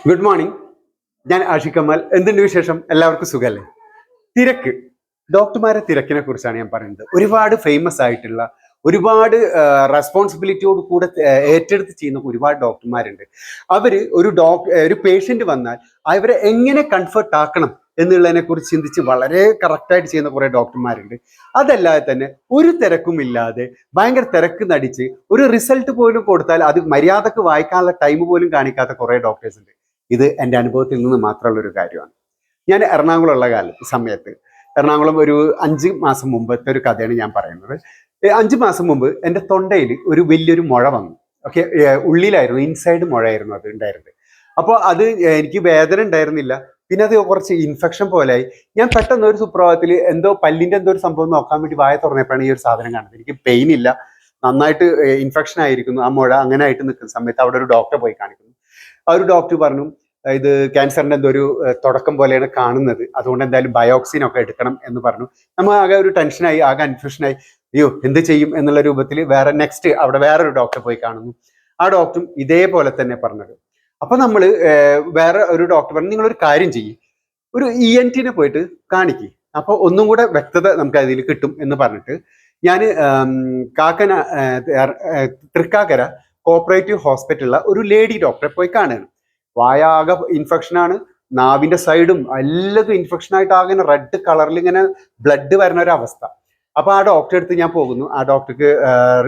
Good morning. ഞാൻ ആഷിഖ് കമാൽ. എന്തുണ്ട് വിശേഷം? എല്ലാവർക്കും സുഖമല്ലേ? തിരക്ക്, ഡോക്ടർമാരെ തിരക്കിനെ കുറിച്ചാണ് ഞാൻ പറയുന്നത്. ഒരുപാട് ഫേമസ് ആയിട്ടുള്ള, ഒരുപാട് റെസ്പോൺസിബിലിറ്റിയോട് കൂടെ ഏറ്റെടുത്ത് ചെയ്യുന്ന ഒരുപാട് ഡോക്ടർമാരുണ്ട്. അവര് ഒരു പേഷ്യന്റ് വന്നാൽ അവരെ എങ്ങനെ കംഫർട്ട് ആക്കണം എന്നുള്ളതിനെ കുറിച്ച് ചിന്തിച്ച് വളരെ കറക്റ്റായിട്ട് ചെയ്യുന്ന കുറെ ഡോക്ടർമാരുണ്ട്. അതല്ലാതെ തന്നെ ഒരു തിരക്കുമില്ലാതെ ഭയങ്കര തിരക്ക് നടിച്ച് ഒരു റിസൾട്ട് പോലും കൊടുത്താൽ അത് മര്യാദക്ക് വായിക്കാനുള്ള ടൈം പോലും കാണിക്കാത്ത കുറെ ഡോക്ടേഴ്സ് ഉണ്ട്. ഇത് എൻ്റെ അനുഭവത്തിൽ നിന്ന് മാത്രമുള്ള ഒരു കാര്യമാണ്. ഞാൻ എറണാകുളമുള്ള സമയത്ത് എറണാകുളം ഒരു 5 മാസം മുമ്പത്തെ ഒരു കഥയാണ് ഞാൻ പറയുന്നത്. 5 മാസം മുമ്പ് എൻ്റെ തൊണ്ടയിൽ ഒരു വലിയൊരു മുഴ വന്നു. ഓക്കെ, ഉള്ളിലായിരുന്നു, ഇൻസൈഡ് മുഴയായിരുന്നു അത് ഉണ്ടായിരുന്നത്. അപ്പോൾ അത് എനിക്ക് വേദന ഉണ്ടായിരുന്നില്ല, പിന്നെ അത് കുറച്ച് ഇൻഫെക്ഷൻ പോലെയായി. ഞാൻ പെട്ടെന്ന് ഒരു സുപ്രഭാതത്തിൽ എന്തോ പല്ലിൻ്റെ എന്തോ ഒരു സംഭവം നോക്കാൻ വേണ്ടി വായ തുറന്നപ്പോഴാണ് ഈ ഒരു സാധനം കാണുന്നത്. എനിക്ക് പെയിൻ ഇല്ല, നന്നായിട്ട് ഇൻഫെക്ഷൻ ആയിരിക്കുന്നു ആ മുഴ. അങ്ങനെ ആയിട്ട് നിൽക്കുന്ന സമയത്ത് അവിടെ ഒരു ഡോക്ടറെ പോയി കാണിക്കുന്നു. ആ ഒരു ഡോക്ടർ പറഞ്ഞു, ഇത് ക്യാൻസറിന്റെ എന്തോ ഒരു തുടക്കം പോലെയാണ് കാണുന്നത്, അതുകൊണ്ട് എന്തായാലും ബയോപ്സിൻ ഒക്കെ എടുക്കണം എന്ന് പറഞ്ഞു. നമ്മൾ ആകെ ഒരു ടെൻഷനായി, ആകെ കൺഫ്യൂഷനായി. അയ്യോ എന്ത് ചെയ്യും എന്നുള്ള രൂപത്തിൽ നെക്സ്റ്റ് അവിടെ വേറൊരു ഡോക്ടറെ പോയി കാണുന്നു. ആ ഡോക്ടറും ഇതേപോലെ തന്നെ പറഞ്ഞത്. അപ്പൊ നമ്മൾ വേറെ ഒരു ഡോക്ടർ പറഞ്ഞു, നിങ്ങളൊരു കാര്യം ചെയ്യും, ഒരു ENT പോയിട്ട് കാണിക്കും, അപ്പോൾ ഒന്നും കൂടെ വ്യക്തത നമുക്ക് അതിൽ കിട്ടും എന്ന് പറഞ്ഞിട്ട് ഞാൻ തൃക്കാക്കര കോപ്പറേറ്റീവ് ഹോസ്പിറ്റലിലെ ഒരു ലേഡി ഡോക്ടറെ പോയി കാണുകയാണ്. വായാകെ ഇൻഫെക്ഷനാണ്, നാവിന്റെ സൈഡും എല്ലാതും ഇൻഫെക്ഷൻ ആയിട്ട് ആകെ റെഡ് കളറിൽ ഇങ്ങനെ ബ്ലഡ് വരുന്ന ഒരു അവസ്ഥ. അപ്പൊ ആ ഡോക്ടറെ അടുത്ത് ഞാൻ പോകുന്നു. ആ ഡോക്ടർക്ക്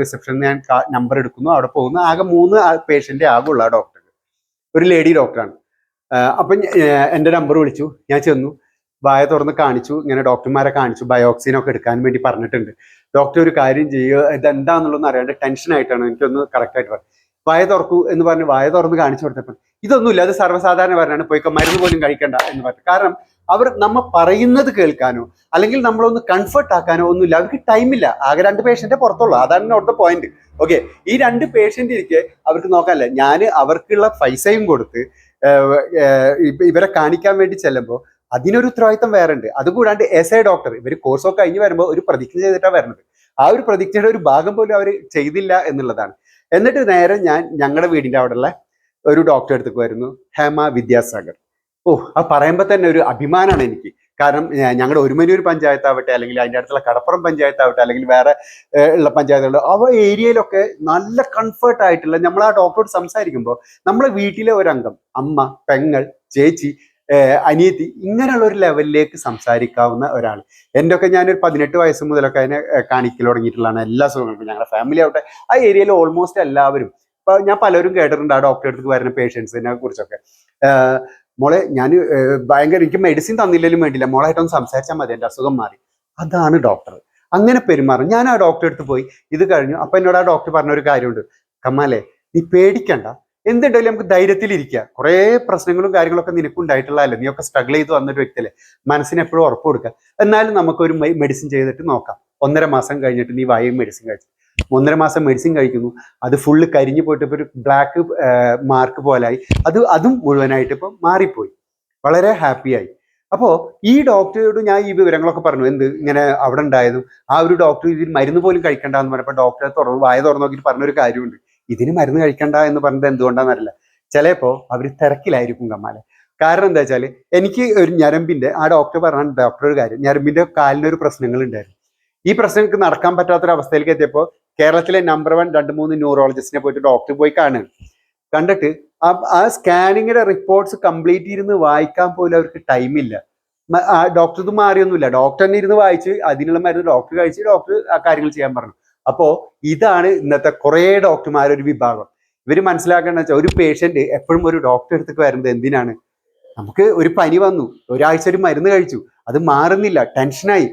റിസപ്ഷനിൽ ഞാൻ നമ്പർ എടുക്കുന്നു, അവിടെ പോകുന്നു. ആകെ 3 പേഷ്യൻ്റേ ആകുള്ളൂ ആ ഡോക്ടർക്ക്. ഒരു ലേഡി ഡോക്ടറാണ്. അപ്പം എൻ്റെ നമ്പർ വിളിച്ചു, ഞാൻ ചെന്നു, വായ തുറന്ന് കാണിച്ചു, ഇങ്ങനെ ഡോക്ടർമാരെ കാണിച്ചു, ബയോക്സിനൊക്കെ എടുക്കാൻ വേണ്ടി പറഞ്ഞിട്ടുണ്ട്. ഡോക്ടർ ഒരു കാര്യം ചെയ്യുക, ഇതെന്താന്നുള്ളതൊന്നും അറിയാണ്ട് ടെൻഷനായിട്ടാണ്, എനിക്കൊന്ന് കറക്റ്റായിട്ട് പറഞ്ഞു. വായ തുറക്കൂ എന്ന് പറഞ്ഞ് വായ തുറന്ന് കാണിച്ചു കൊടുത്തപ്പോൾ ഇതൊന്നുമില്ല, അത് സർവ്വസാധാരണ പറഞ്ഞാണ്, പോയിക്കോ മരുന്ന് പോലും കഴിക്കണ്ട എന്ന് പറഞ്ഞു. കാരണം അവർ നമ്മ പറയുന്നത് കേൾക്കാനോ അല്ലെങ്കിൽ നമ്മളൊന്ന് കംഫർട്ട് ആക്കാനോ ഒന്നുമില്ല, അവർക്ക് ടൈമില്ല. ആകെ 2 പേഷ്യൻ്റെ പുറത്തുള്ളൂ, അതാണ് അവിടുത്തെ പോയിന്റ്. ഓക്കെ, ഈ 2 പേഷ്യൻ്റ് ഇരിക്കെ അവർക്ക് നോക്കാനല്ല, ഞാൻ അവർക്കുള്ള പൈസയും കൊടുത്ത് ഇവരെ കാണിക്കാൻ വേണ്ടി ചെല്ലുമ്പോൾ അതിനൊരു ഉത്തരവാദിത്തം വേറെ ഉണ്ട്. അതുകൂടാണ്ട് ഡോക്ടർ ഇവർ കോഴ്സൊക്കെ കഴിഞ്ഞ് വരുമ്പോൾ ഒരു പ്രതിജ്ഞ ചെയ്തിട്ടാണ് വരുന്നത്. ആ ഒരു പ്രതിജ്ഞയുടെ ഒരു ഭാഗം പോലും അവർ ചെയ്തില്ല എന്നുള്ളതാണ്. എന്നിട്ട് നേരെ ഞാൻ ഞങ്ങളുടെ വീടിൻ്റെ അവിടെയുള്ള ഒരു ഡോക്ടറെ അടുത്തേക്ക് വരുന്നു, ഹേമ വിദ്യാസാഗർ. അത് പറയുമ്പോൾ തന്നെ ഒരു അഭിമാനമാണ് എനിക്ക്. കാരണം ഞങ്ങളുടെ ഒരുമനൂർ പഞ്ചായത്താവട്ടെ, അല്ലെങ്കിൽ അതിൻ്റെ അടുത്തുള്ള കടപ്പുറം പഞ്ചായത്താവട്ടെ, അല്ലെങ്കിൽ വേറെ ഉള്ള പഞ്ചായത്തുകൾ, അവ ഏരിയയിലൊക്കെ നല്ല കംഫർട്ട് ആയിട്ടുള്ള, നമ്മൾ ആ ഡോക്ടറോട് സംസാരിക്കുമ്പോൾ നമ്മളെ വീട്ടിലെ ഒരംഗം, അമ്മ, പെങ്ങൾ, ചേച്ചി, അനിയത്തി, ഇങ്ങനെയുള്ള ഒരു ലെവലിലേക്ക് സംസാരിക്കാവുന്ന ഒരാൾ. എൻ്റെ ഒക്കെ ഞാനൊരു 18 വയസ്സ് മുതലൊക്കെ അതിനെ കാണിക്കൽ തുടങ്ങിയിട്ടുള്ളതാണ്. എല്ലാ സുഖങ്ങൾക്കും ഞങ്ങളുടെ ഫാമിലി ആവട്ടെ, ആ ഏരിയയിൽ ഓൾമോസ്റ്റ് എല്ലാവരും, ഇപ്പൊ ഞാൻ പലരും കേട്ടിട്ടുണ്ട് ആ ഡോക്ടറെ അടുത്ത് വരുന്ന പേഷ്യൻസിനെ കുറിച്ചൊക്കെ. മോളെ, ഞാൻ ഭയങ്കര, എനിക്ക് മെഡിസിൻ തന്നില്ലെങ്കിലും വേണ്ടില്ല, മോളായിട്ടൊന്ന് സംസാരിച്ചാൽ മതി, എൻ്റെ അസുഖം മാറി. അതാണ് ഡോക്ടർ, അങ്ങനെ പെരുമാറും. ഞാൻ ആ ഡോക്ടറെ അടുത്ത് പോയി ഇത് കഴിഞ്ഞു. അപ്പൊ എന്നോട് ആ ഡോക്ടർ പറഞ്ഞൊരു കാര്യമുണ്ട്, കമാലെ നീ പേടിക്കണ്ട, എന്തുണ്ടായാലും നമുക്ക് ധൈര്യത്തിലിരിക്കുക. കുറേ പ്രശ്നങ്ങളും കാര്യങ്ങളൊക്കെ നിനക്കും ഉണ്ടായിട്ടുള്ളതല്ലേ, നീയൊക്കെ സ്ട്രഗിൾ ചെയ്ത് വന്നൊരു വ്യക്തിയല്ലേ, മനസ്സിന് എപ്പോഴും ഉറപ്പ് കൊടുക്കുക. എന്നാലും നമുക്കൊരു മെഡിസിൻ ചെയ്തിട്ട് നോക്കാം. 1.5 മാസം കഴിഞ്ഞിട്ട് നീ വായും മെഡിസിൻ കഴിച്ചു. 1.5 മാസം മെഡിസിൻ കഴിക്കുന്നു, അത് ഫുള്ള് കരിഞ്ഞു പോയിട്ട് ഇപ്പോൾ ഒരു ബ്ലാക്ക് മാർക്ക് പോലായി. അതും മുഴുവനായിട്ട് ഇപ്പം മാറിപ്പോയി. വളരെ ഹാപ്പിയായി. അപ്പോൾ ഈ ഡോക്ടറോട് ഞാൻ ഈ വിവരങ്ങളൊക്കെ പറഞ്ഞു, ഇങ്ങനെ അവിടെ ഉണ്ടായതും. ആ ഒരു ഡോക്ടർ ഇതിന് മരുന്ന് പോലും കഴിക്കണ്ടെന്ന് പറഞ്ഞപ്പോൾ ഡോക്ടറെ വായ തുറന്നു നോക്കിയിട്ട് പറഞ്ഞൊരു കാര്യമുണ്ട്, ഇതിന് മരുന്ന് കഴിക്കണ്ട എന്ന് പറഞ്ഞത് എന്തുകൊണ്ടാണെന്നറിയില്ല. ചിലപ്പോൾ അവർ തിരക്കിലായിരിക്കും കമ്മാലെ. കാരണം എന്താ വെച്ചാൽ, എനിക്ക് ഒരു ഞരമ്പിന്റെ, ആ ഡോക്ടർ പറഞ്ഞ ഡോക്ടർ ഒരു കാര്യം, ഞരമ്പിന്റെ കാലിനൊരു പ്രശ്നങ്ങൾ ഉണ്ടായിരുന്നു. ഈ പ്രശ്നങ്ങൾക്ക് നടക്കാൻ പറ്റാത്തൊരവസ്ഥയിലേക്ക് എത്തിയപ്പോൾ കേരളത്തിലെ നമ്പർ 1 2-3 ന്യൂറോളജിസ്റ്റിനെ പോയിട്ട് ഡോക്ടർ പോയി കാണുകയാണ്. കണ്ടിട്ട് ആ സ്കാനിങ്ങിന്റെ റിപ്പോർട്ട്സ് കംപ്ലീറ്റ് ഇരുന്ന് വായിക്കാൻ പോലും അവർക്ക് ടൈമില്ല. ആ ഡോക്ടർ ഇത് മാറിയൊന്നുമില്ല, ഡോക്ടർ തന്നെ ഇരുന്ന് വായിച്ച് അതിനുള്ള മരുന്ന് ഡോക്ടർ കഴിച്ച് ഡോക്ടർ ആ കാര്യങ്ങൾ ചെയ്യാൻ പറഞ്ഞു. അപ്പോൾ ഇതാണ് ഇന്നത്തെ കുറേ ഡോക്ടർമാരൊരു വിഭാഗം. ഇവർ മനസ്സിലാക്കേണ്ടത് വെച്ചാൽ, ഒരു പേഷ്യന്റ് എപ്പോഴും ഒരു ഡോക്ടറെ അടുത്തേക്ക് വരുന്നത് എന്തിനാണ്? നമുക്ക് ഒരു പനി വന്നു, ഒരാഴ്ച ഒരു മരുന്ന് കഴിച്ചു, അത് മാറുന്നില്ല, ടെൻഷനായി,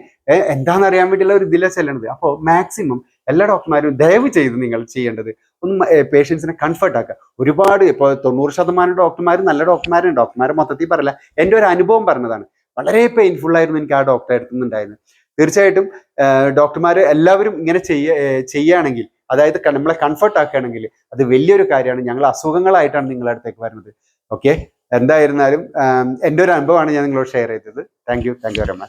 എന്താണെന്നറിയാൻ വേണ്ടിയുള്ള ഒരു ഇതിലാണ് ചെല്ലണത്. അപ്പോൾ മാക്സിമം എല്ലാ ഡോക്ടർമാരും ദയവ് ചെയ്ത് നിങ്ങൾ ചെയ്യേണ്ടത് ഒന്ന് പേഷ്യൻസിനെ കംഫർട്ട് ആക്കുക. ഒരുപാട് ഇപ്പോൾ 90% ഡോക്ടർമാരും നല്ല ഡോക്ടർമാരും, ഡോക്ടർമാരെ മൊത്തത്തിൽ പറയില്ല, എൻ്റെ ഒരു അനുഭവം പറഞ്ഞതാണ്. വളരെ പെയിൻഫുൾ ആയിരുന്നു എനിക്ക് ആ ഡോക്ടറെ അടുത്തുനിന്നുണ്ടായിരുന്നത്. തീർച്ചയായിട്ടും ഡോക്ടർമാർ എല്ലാവരും ഇങ്ങനെ ചെയ്യുകയാണെങ്കിൽ, അതായത് നമ്മളെ കംഫർട്ട് ആക്കുകയാണെങ്കിൽ, അത് വലിയൊരു കാര്യമാണ്. ഞങ്ങൾ അസുഖങ്ങളായിട്ടാണ് നിങ്ങളുടെ അടുത്തേക്ക് വരുന്നത്. ഓക്കെ, എന്തായിരുന്നാലും എൻ്റെ ഒരു അനുഭവമാണ് ഞാൻ നിങ്ങളോട് ഷെയർ ചെയ്തത്. Thank you very much.